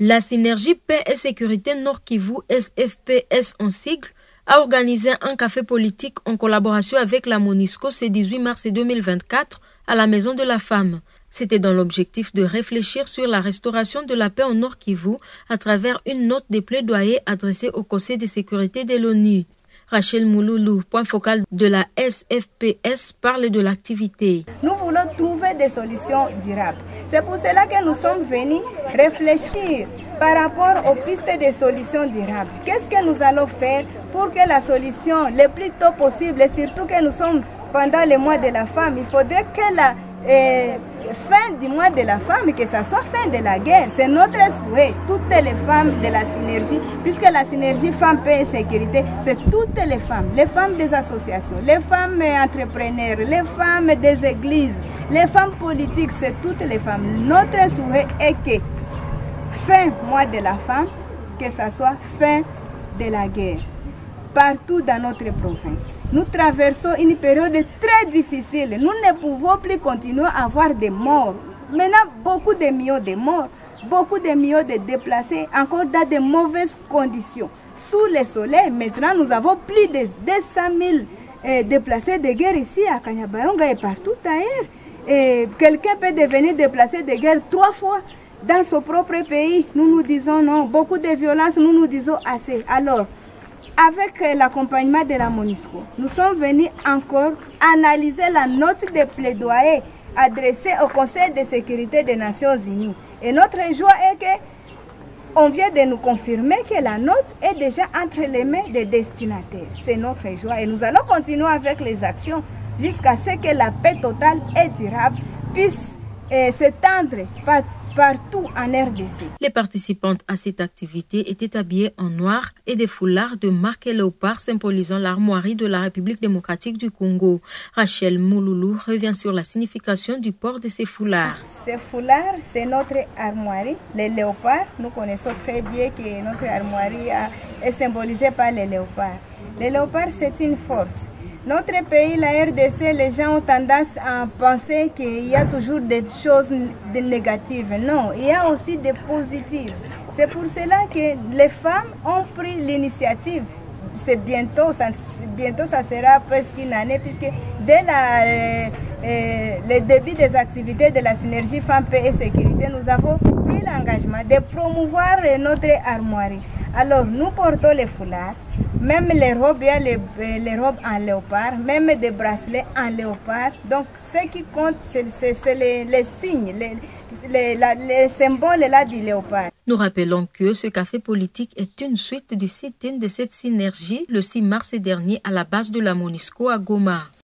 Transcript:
La synergie Paix et Sécurité Nord Kivu, SFPS en sigle, a organisé un café politique en collaboration avec la MONUSCO ce 18 mars 2024 à la Maison de la Femme. C'était dans l'objectif de réfléchir sur la restauration de la paix au Nord Kivu à travers une note de plaidoyer adressée au Conseil de sécurité de l'ONU. Rachel Mouloulou, point focal de la SFPS, parle de l'activité. Nous voulons trouver des solutions durables. C'est pour cela que nous sommes venus réfléchir par rapport aux pistes de solutions durables. Qu'est-ce que nous allons faire pour que la solution le plus tôt possible, et surtout que nous sommes pendant le mois de la femme, il faudrait que la fin du mois de la femme, que ça soit fin de la guerre. C'est notre souhait, toutes les femmes de la synergie, puisque la synergie Femmes, Paix et Sécurité, c'est toutes les femmes des associations, les femmes entrepreneurs, les femmes des églises, les femmes politiques, c'est toutes les femmes. Notre souhait est que fin mois de la femme, que ça soit fin de la guerre. Partout dans notre province. Nous traversons une période très difficile. Nous ne pouvons plus continuer à avoir des morts. Maintenant, beaucoup de millions de morts, beaucoup de millions de déplacés, encore dans de mauvaises conditions. Sous le soleil, maintenant, nous avons plus de 200 000 déplacés de guerre ici à Kanyabayonga et partout ailleurs. Quelqu'un peut devenir déplacé de guerre 3 fois dans son propre pays. Nous nous disons non. Beaucoup de violence, nous nous disons assez. Alors, avec l'accompagnement de la MONUSCO, nous sommes venus encore analyser la note de plaidoyer adressée au Conseil de sécurité des Nations Unies. Et notre joie est qu'on vient de nous confirmer que la note est déjà entre les mains des destinataires. C'est notre joie et nous allons continuer avec les actions jusqu'à ce que la paix totale et durable puisse s'étendre partout en RDC. Les participantes à cette activité étaient habillées en noir et des foulards de marque léopard symbolisant l'armoirie de la République démocratique du Congo. Rachel Mouloulou revient sur la signification du port de ces foulards. Ces foulards, c'est notre armoirie, les léopards. Nous connaissons très bien que notre armoirie est symbolisée par les léopards. Les léopards, c'est une force. Notre pays, la RDC, les gens ont tendance à penser qu'il y a toujours des choses négatives. Non, il y a aussi des positives. C'est pour cela que les femmes ont pris l'initiative. C'est bientôt, ça sera presque une année, puisque dès le début des activités de la synergie Femmes, Paix et Sécurité, nous avons pris l'engagement de promouvoir notre armoirie. Alors, nous portons les foulards. Même les robes, il y a les robes en léopard, même des bracelets en léopard. Donc, ce qui compte, c'est les signes, les symboles là du léopard. Nous rappelons que ce café politique est une suite du sit-in de cette synergie le 6 mars dernier à la base de la MONUSCO à Goma.